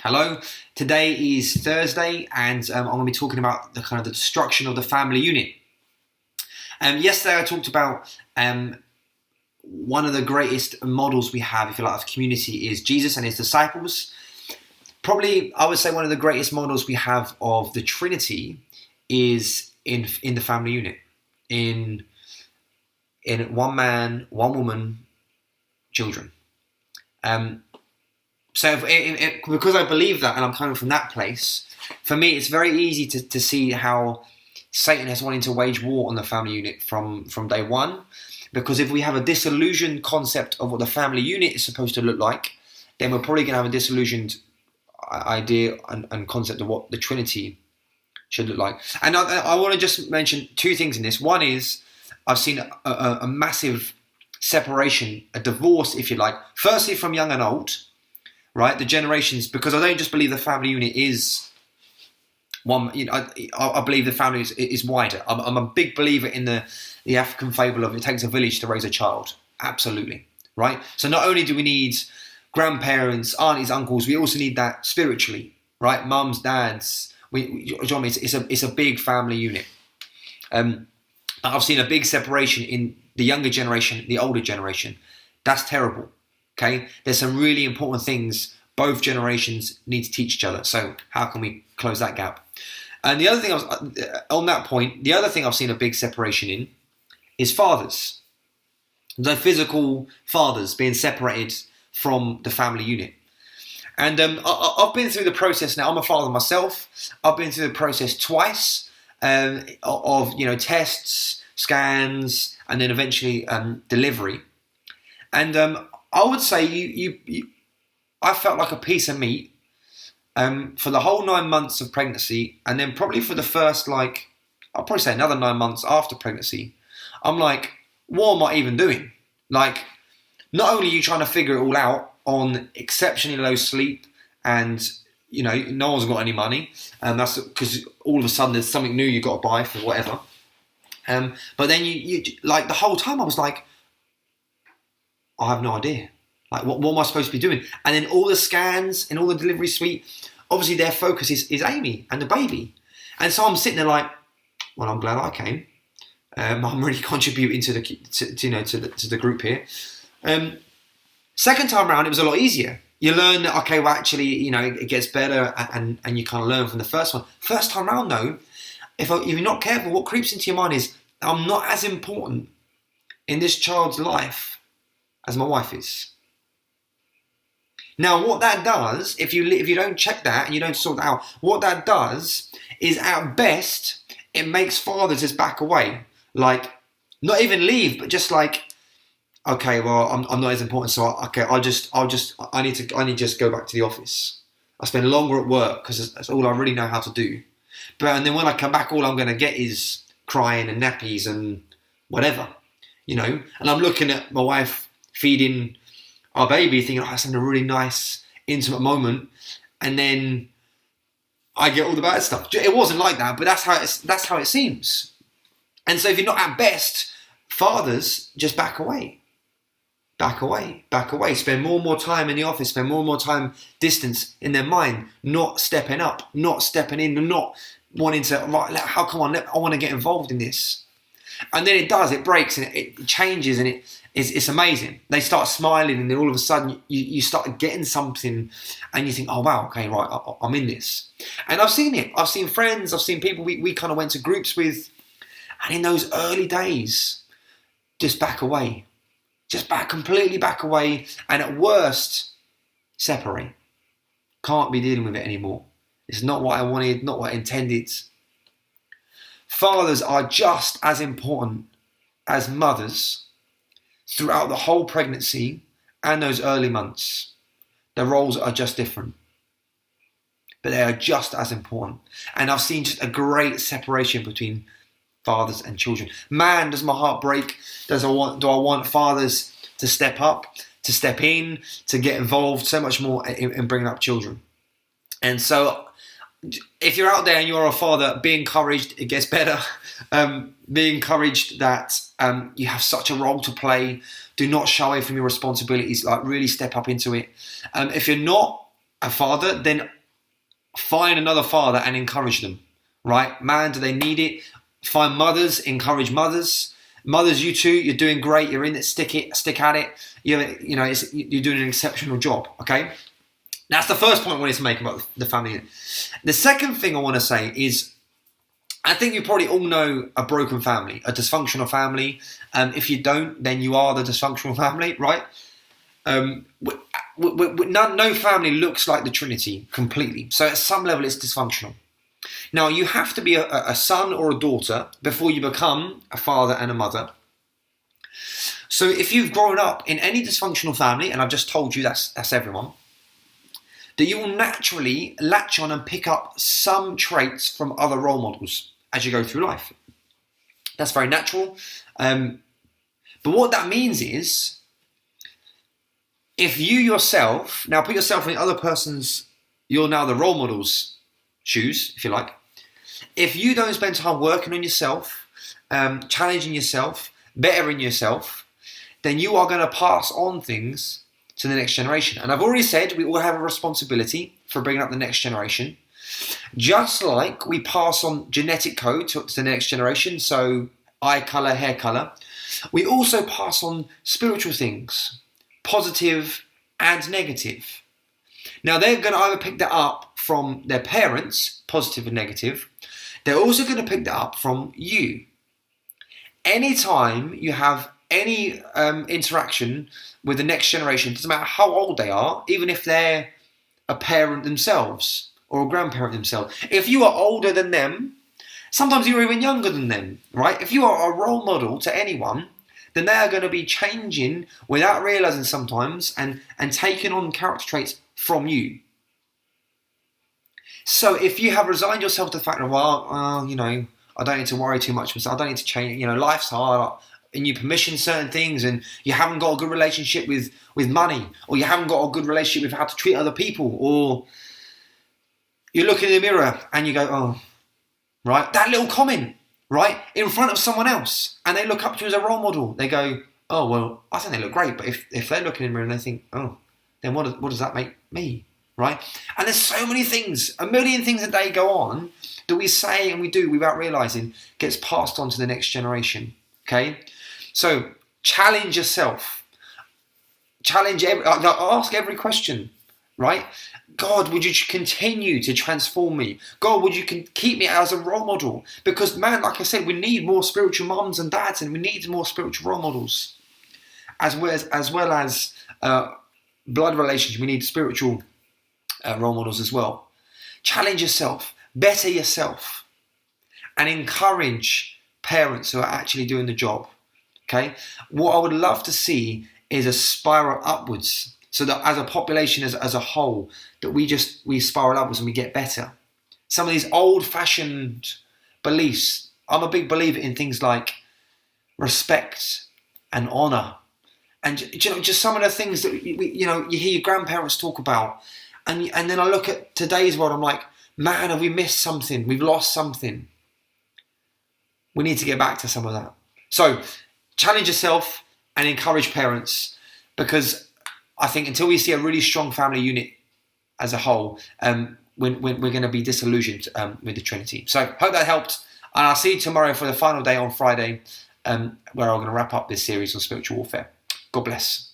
Hello. Today is Thursday, and I'm going to be talking about the destruction of the family unit. Yesterday, I talked about one of the greatest models we have, if you like, of community is Jesus and his disciples. Probably, I would say one of the greatest models we have of the Trinity is in the family unit, in one man, one woman, children. So because I believe that and I'm coming from that place, for me it's very easy to see how Satan has wanted to wage war on the family unit from day one. Because if we have a disillusioned concept of what the family unit is supposed to look like, then we're probably going to have a disillusioned idea and concept of what the Trinity should look like. And I want to just mention two things in this. One is I've seen a massive separation, a divorce, if you like, firstly from young and old, right? The generations, because I don't just believe the family unit is one. I believe the family is wider. I'm a big believer in the African fable of it takes a village to raise a child. Absolutely, right? So not only do we need grandparents, aunties, uncles, we also need that spiritually, right? Mums, dads. It's a big family unit. I've seen a big separation in the younger generation, the older generation. That's terrible. Okay, there's some really important things both generations need to teach each other. So how can we close that gap? And the other thing on that point, the other thing I've seen a big separation in is fathers. The physical fathers being separated from the family unit. And I've been through the process now. I'm a father myself. I've been through the process twice of tests, scans, and then eventually delivery. And I would say I felt like a piece of meat for the whole 9 months of pregnancy, and then probably for the first, I'll probably say another 9 months after pregnancy. I'm like, what am I even doing? Like, not only are you trying to figure it all out on exceptionally low sleep, and no one's got any money, and that's because all of a sudden there's something new you got to buy for whatever. But then you like the whole time I was like, I have no idea. Like, what am I supposed to be doing? And then all the scans and all the delivery suite, obviously their focus is Amy and the baby. And so I'm sitting there like, well, I'm glad I came. I'm really contributing to the group here. Second time around, it was a lot easier. You learn that, okay, well, actually, it gets better, and you kind of learn from the first one. First time around, though, if you're not careful, what creeps into your mind is, I'm not as important in this child's life as my wife is. Now, what that does, if you don't check that and you don't sort that out, what that does is, at best, it makes fathers just back away. Like, not even leave, but just like, okay, well, I'm not as important, so I need to just go back to the office. I spend longer at work because that's all I really know how to do. And then when I come back, all I'm going to get is crying and nappies and whatever, And I'm looking at my wife feeding our baby, thinking, that's a really nice, intimate moment, and then I get all the bad stuff. It wasn't like that, but that's how it seems. And so if you're not at best, fathers just back away. Spend more and more time in the office, spend more and more time distance in their mind, not stepping up, not stepping in, not wanting to, right, how come I want to get involved in this. And then it breaks and it changes, and it's amazing. They start smiling, and then all of a sudden you start getting something, and you think, oh wow, okay, right, I'm in this. And I've seen it. I've seen friends, I've seen people we kind of went to groups with, and in those early days, just back away. Completely back away, and at worst, separate. Can't be dealing with it anymore. It's not what I wanted, not what I intended. Fathers are just as important as mothers throughout the whole pregnancy and those early months. The roles are just different, but they are just as important. And I've seen just a great separation between fathers and children. Man, does my heart break. Do I want fathers to step up, to step in, to get involved so much more in bringing up children. And so if you're out there and you're a father, be encouraged. It gets better. Be encouraged that you have such a role to play. Do not shy away from your responsibilities. Like, really step up into it. If you're not a father, then find another father and encourage them, right? Man, do they need it? Find mothers, encourage mothers. Mothers, you too, you're doing great. You're in it, stick at it. You're doing an exceptional job, okay? That's the first point I wanted to make about the family unit. The second thing I want to say is, I think you probably all know a broken family, a dysfunctional family. If you don't, then you are the dysfunctional family, right? No family looks like the Trinity completely. So at some level, it's dysfunctional. Now, you have to be a son or a daughter before you become a father and a mother. So if you've grown up in any dysfunctional family, and I've just told you that's everyone, that you will naturally latch on and pick up some traits from other role models as you go through life. That's very natural. But what that means is, if you yourself, now put yourself in the other person's, you're now the role model's shoes, if you like. If you don't spend time working on yourself, challenging yourself, bettering yourself, then you are going to pass on things to the next generation. And I've already said we all have a responsibility for bringing up the next generation. Just like we pass on genetic code to the next generation, so eye colour, hair colour, we also pass on spiritual things, positive and negative. Now they're going to either pick that up from their parents, positive and negative. They're also going to pick that up from you. Anytime you have any interaction with the next generation, doesn't matter how old they are, even if they're a parent themselves or a grandparent themselves. If you are older than them, sometimes you're even younger than them, right? If you are a role model to anyone, then they are going to be changing without realizing sometimes and taking on character traits from you. So if you have resigned yourself to the fact of, I don't need to worry too much, I don't need to change, life's hard, and you permission certain things, and you haven't got a good relationship with money, or you haven't got a good relationship with how to treat other people, or you look in the mirror and you go, right, that little comment, right, in front of someone else, and they look up to you as a role model, they go, oh, well, I think they look great, but if they're looking in the mirror and they think, then what does that make me, right? And there's so many things, a million things a day go on that we say and we do without realizing gets passed on to the next generation, okay? So challenge yourself. Ask every question, right? God, would you continue to transform me? God, would you keep me as a role model? Because, man, like I said, we need more spiritual mums and dads, and we need more spiritual role models. As well as blood relations, we need spiritual role models as well. Challenge yourself, better yourself, and encourage parents who are actually doing the job. Okay, what I would love to see is a spiral upwards, so that as a population, as a whole, that we spiral upwards and we get better. Some of these old-fashioned beliefs, I'm a big believer in things like respect and honour, and just some of the things that you hear your grandparents talk about, and then I look at today's world, I'm like, man, have we missed something? We've lost something. We need to get back to some of that. So challenge yourself and encourage parents, because I think until we see a really strong family unit as a whole, we're going to be disillusioned with the Trinity. So hope that helped, and I'll see you tomorrow for the final day on Friday, where I'm going to wrap up this series on spiritual warfare. God bless.